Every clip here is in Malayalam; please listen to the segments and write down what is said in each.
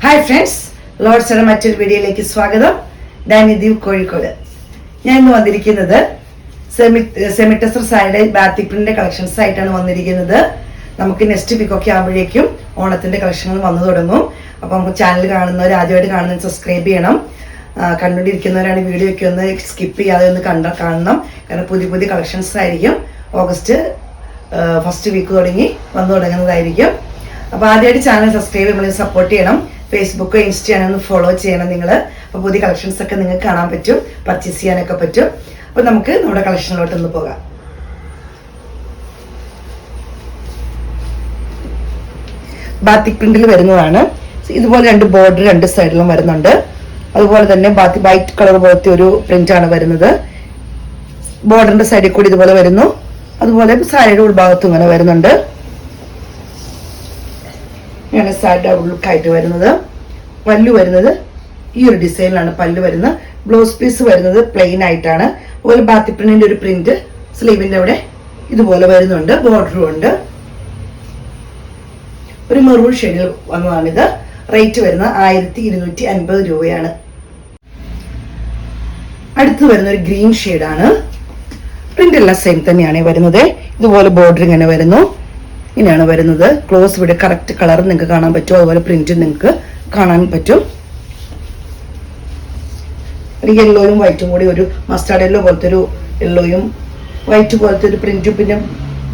ഹായ് ഫ്രണ്ട്സ്, ലോഡ്സിന്റെ മറ്റൊരു വീഡിയോയിലേക്ക് സ്വാഗതം. ഡാനിദീപ് കോഴിക്കോട്. ഞാൻ ഇന്ന് വന്നിരിക്കുന്നത് സെമി ടെസർ സാരിയുടെ ബാത്തിക് പ്രിന്റിന്റെ കളക്ഷൻസ് ആയിട്ടാണ് വന്നിരിക്കുന്നത്. നമുക്ക് നെക്സ്റ്റ് വീക്കൊക്കെ ആകുമ്പോഴേക്കും ഓണത്തിന്റെ കളക്ഷനുകൾ വന്നു തുടങ്ങും. അപ്പൊ നമുക്ക് ചാനൽ കാണുന്നവർ, ആദ്യമായിട്ട് കാണുന്നവർ സബ്സ്ക്രൈബ് ചെയ്യണം. കണ്ടുകൊണ്ടിരിക്കുന്നവരാണ് വീഡിയോ ഒക്കെ ഒന്ന് സ്കിപ്പ് ചെയ്യാതെ ഒന്ന് കാണണം. കാരണം പുതിയ പുതിയ കളക്ഷൻസ് ആയിരിക്കും. ഓഗസ്റ്റ് ഫസ്റ്റ് വീക്ക് തുടങ്ങി വന്നു തുടങ്ങുന്നതായിരിക്കും. അപ്പോൾ ആദ്യമായിട്ട് ചാനൽ സബ്സ്ക്രൈബ് ചെയ്യുമ്പോൾ സപ്പോർട്ട് ചെയ്യണം. ഫേസ്ബുക്ക് ഇൻസ്റ്റയാണ് ഒന്ന് ഫോളോ ചെയ്യണം നിങ്ങൾ. അപ്പോൾ പുതിയ കളക്ഷൻസ് ഒക്കെ നിങ്ങൾക്ക് കാണാൻ പറ്റും, പർച്ചേസ് ചെയ്യാനൊക്കെ പറ്റും. അപ്പോൾ നമുക്ക് നമ്മുടെ കളക്ഷനിലോട്ട് ഒന്ന് പോകാം. ബാത്തിക് പ്രിന്റിൽ വരുന്നതാണ്. ഇതുപോലെ രണ്ട് ബോർഡർ രണ്ട് സൈഡിലും വരുന്നുണ്ട്. അതുപോലെ തന്നെ വൈറ്റ് കളർ പോലത്തെ ഒരു പ്രിന്റാണ് വരുന്നത്. ബോർഡറിന്റെ സൈഡിൽ കൂടി ഇതുപോലെ വരുന്നു. അതുപോലെ സാരിയുടെ ഉൾഭാഗത്തും ഇങ്ങനെ വരുന്നുണ്ട്. ഇങ്ങനെ സാരിയുടെ ലുക്കായിട്ട് വരുന്നത്. പല്ലു വരുന്നത് ഈ ഒരു ഡിസൈനിലാണ് പല്ലു വരുന്നത്. ബ്ലൗസ് പീസ് വരുന്നത് പ്ലെയിൻ ആയിട്ടാണ്. അതുപോലെ ബാത്തിക് പ്രിന്റിന്റെ ഒരു പ്രിന്റ് സ്ലീവിന്റെ അവിടെ ഇതുപോലെ വരുന്നുണ്ട്. ബോർഡറും ഉണ്ട്. ഒരു മെറൂൺ ഷെയ്ഡിൽ വന്നതാണിത്. റേറ്റ് വരുന്നത് 1250 രൂപയാണ്. അടുത്ത് വരുന്ന ഒരു ഗ്രീൻ ഷെയ്ഡാണ്. പ്രിന്റ് എല്ലാം സെയിം തന്നെയാണ് വരുന്നത്. ഇതുപോലെ ബോർഡർ ഇങ്ങനെ വരുന്നു. ഇങ്ങനെയാണ് വരുന്നത്. ക്ലോസ് ഇവിടെ കറക്റ്റ് കളർ നിങ്ങൾക്ക് കാണാൻ പറ്റും. അതുപോലെ പ്രിന്റ് നിങ്ങൾക്ക് കാണാൻ പറ്റും. ഒരു യെല്ലോയും വൈറ്റും കൂടി, ഒരു മസ്റ്റാർഡ് യെല്ലോ പോലത്തെ ഒരു യെല്ലോയും വൈറ്റ് പോലത്തെ ഒരു പ്രിന്റും പിന്നെ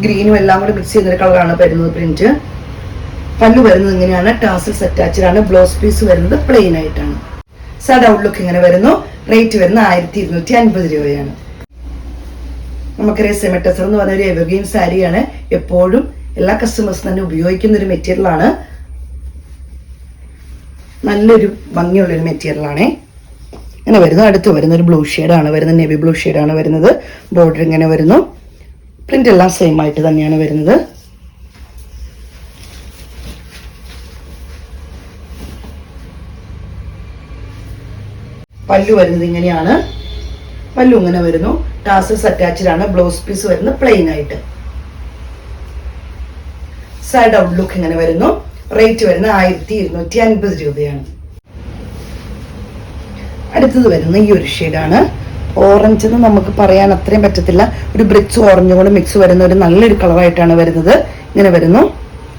ഗ്രീനും എല്ലാം കൂടി മിക്സ് ചെയ്യുന്നൊരു കളറാണ് വരുന്നത് പ്രിന്റ്. പല്ലു വരുന്നത് ഇങ്ങനെയാണ്. ടാസൽസ് അറ്റാച്ച്ഡ് ആണ്. ബ്ലൗസ് പീസ് വരുന്നത് പ്ലെയിൻ ആയിട്ടാണ്. സാഡ് ഔട്ട്ലുക്ക് ഇങ്ങനെ വരുന്നു. റേറ്റ് വരുന്നത് 1250 രൂപയാണ്. നമുക്കറിയാം സെമി ടെസർ എന്ന് പറഞ്ഞ ഒരു എവർഗ്രീൻ സാരിയാണ്. എപ്പോഴും എല്ലാ കസ്റ്റമേഴ്സും തന്നെ ഉപയോഗിക്കുന്ന ഒരു മെറ്റീരിയൽ ആണ്. നല്ലൊരു ഭംഗിയുള്ളൊരു മെറ്റീരിയൽ ആണേ. ഇങ്ങനെ വരുന്നു. അടുത്ത് വരുന്ന ഒരു ബ്ലൂ ഷെയ്ഡാണ് വരുന്നത്. നേവി ബ്ലൂ ഷെയ്ഡാണ് വരുന്നത്. ബോർഡർ ഇങ്ങനെ വരുന്നു. പ്രിന്റ് എല്ലാം സെയിം ആയിട്ട് തന്നെയാണ് വരുന്നത്. പല്ലു വരുന്നത് ഇങ്ങനെയാണ്. പല്ലു ഇങ്ങനെ വരുന്നു. ടാസൽസ് അറ്റാച്ച്ഡ് ആണ്. ബ്ലൗസ് പീസ് വരുന്നത് പ്ലെയിൻ ആയിട്ട്. സൈഡ് ഔട്ട് ലുക്ക് ഇങ്ങനെ വരുന്നു. റേറ്റ് വരുന്നത് 1250 രൂപയാണ്. അടുത്തത് വരുന്ന ഈ ഒരു ഷെയ്ഡാണ്. ഓറഞ്ച് എന്ന് നമുക്ക് പറയാൻ അത്രയും പറ്റത്തില്ല. ഒരു ബ്രിക്സ് ഓറഞ്ചും കൂടെ മിക്സ് വരുന്ന ഒരു നല്ലൊരു കളറായിട്ടാണ് വരുന്നത്. ഇങ്ങനെ വരുന്നു.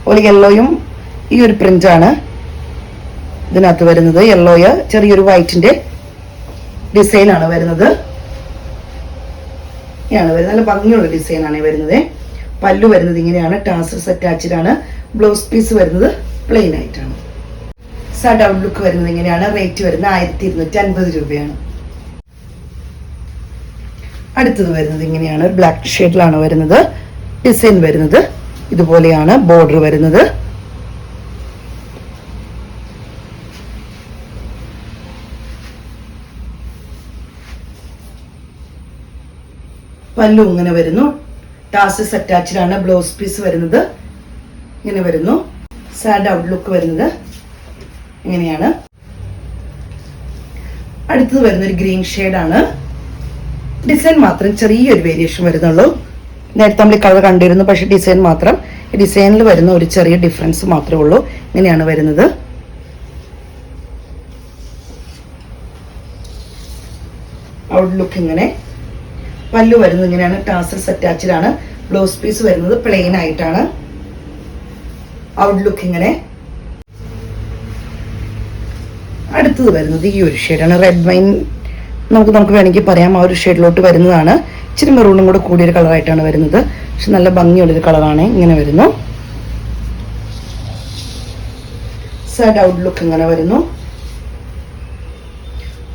ഒരു യെല്ലോയും ഈ ഒരു പ്രിന്റാണ് ഇതിനകത്ത് വരുന്നത്. യെല്ലോയ ചെറിയൊരു വൈറ്റിന്റെ ഡിസൈനാണ് വരുന്നത്. ഇങ്ങനെയാണ് വരുന്നത്. നല്ല ഭംഗിയുള്ള ഡിസൈനാണ് വരുന്നത്. പല്ലു വരുന്നത് ഇങ്ങനെയാണ്. ടാസൽസ് അറ്റാച്ച്ഡ് ആണ്. ബ്ലൗസ് പീസ് വരുന്നത് പ്ലെയിൻ ആയിട്ടാണ്. സൈഡ് ഔട്ട് ലുക്ക് വരുന്നത് ഇങ്ങനെയാണ്. റേറ്റ് വരുന്നത് 1250 രൂപയാണ്. അടുത്തത് വരുന്നത് ഇങ്ങനെയാണ്. ഒരു ബ്ലാക്ക് ഷെയ്ഡിലാണ് വരുന്നത്. ഡിസൈൻ വരുന്നത് ഇതുപോലെയാണ്. ബോർഡർ വരുന്നത് പല്ലു ഇങ്ങനെ വരുന്നു. ടാസൽസ് അറ്റാച്ച്ഡ് ആണ്. ബ്ലൗസ് പീസ് വരുന്നത് ഇങ്ങനെ വരുന്നു. സാഡ് ഔട്ട് ലുക്ക് വരുന്നത് ഇങ്ങനെയാണ്. അടുത്തത് വരുന്ന ഒരു ഗ്രീൻ ഷെയ്ഡാണ്. ഡിസൈൻ മാത്രം ചെറിയൊരു വേരിയേഷൻ വരുന്നുള്ളൂ. നേരത്തെ നമ്മൾ ഈ കളർ കണ്ടിരുന്നു. പക്ഷെ ഡിസൈൻ മാത്രം, ഡിസൈനിൽ വരുന്ന ഒരു ചെറിയ ഡിഫറൻസ് മാത്രമേ ഉള്ളൂ. ഇങ്ങനെയാണ് വരുന്നത്. ഔട്ട് ലുക്ക് ഇങ്ങനെ. പല്ലു വരുന്നത് ഇങ്ങനെയാണ്. ടാസൽസ് അറ്റാച്ച്ഡ് ആണ്. ബ്ലൗസ് പീസ് വരുന്നത് പ്ലെയിൻ ആയിട്ടാണ്. ഔട്ട് ലുക്ക് ഇങ്ങനെ. അടുത്തത് വരുന്നത് ഈ ഒരു ഷെയ്ഡാണ്. റെഡ് വൈൻ നമുക്ക് വേണമെങ്കിൽ പറയാം. ആ ഒരു ഷെയ്ഡിലോട്ട് വരുന്നതാണ്. ഇച്ചിരി മെറൂണും കൂടെ കൂടിയൊരു കളറായിട്ടാണ് വരുന്നത്. പക്ഷെ നല്ല ഭംഗിയുള്ളൊരു കളറാണ്. ഇങ്ങനെ വരുന്നു. സൈഡ് ഔട്ട് ലുക്ക് ഇങ്ങനെ വരുന്നു.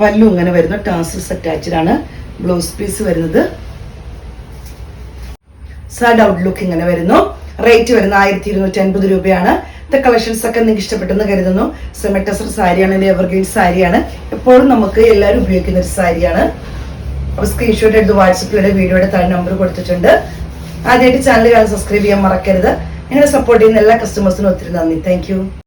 പല്ലു ഇങ്ങനെ വരുന്നു. ടാസൽസ് അറ്റാച്ച്ഡ് ആണ്. ബ്ലൗസ് പീസ് വരുന്നത് സൈഡ് ഔട്ട് ലുക്ക് ഇങ്ങനെ വരുന്നു. റേറ്റ് വരുന്നത് 1250 രൂപയാണ്. ഇത് കളക്ഷൻസ് ഒക്കെ നിങ്ങൾക്ക് ഇഷ്ടപ്പെട്ടെന്ന് കരുതുന്നു. സെമി ടെസർ സാരിയാണ്. എവർഗ്രീൻ സാരിയാണ്. എപ്പോഴും നമുക്ക് എല്ലാവരും ഉപയോഗിക്കുന്ന ഒരു സാരിയാണ്. അപ്പോൾ സ്ക്രീൻഷോട്ട് എടുത്ത് വാട്സപ്പിലൂടെ വീഡിയോയുടെ താഴെ നമ്പർ കൊടുത്തിട്ടുണ്ട്. ആദ്യമായിട്ട് ചാനൽ സബ്സ്ക്രൈബ് ചെയ്യാൻ മറക്കരുത്. നിങ്ങളെ സപ്പോർട്ട് ചെയ്യുന്ന എല്ലാ കസ്റ്റമേഴ്സിനും ഒത്തിരി നന്ദി. Thank you.